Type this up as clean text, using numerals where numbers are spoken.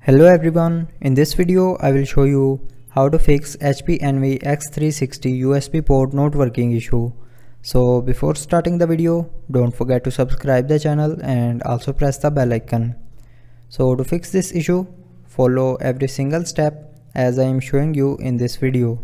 Hello everyone, in this video I will show you how to fix HP Envy X360 USB port not working issue. So before starting the video, don't forget to subscribe the channel and also press the bell icon. So to fix this issue, follow every single step as I am showing you in this video.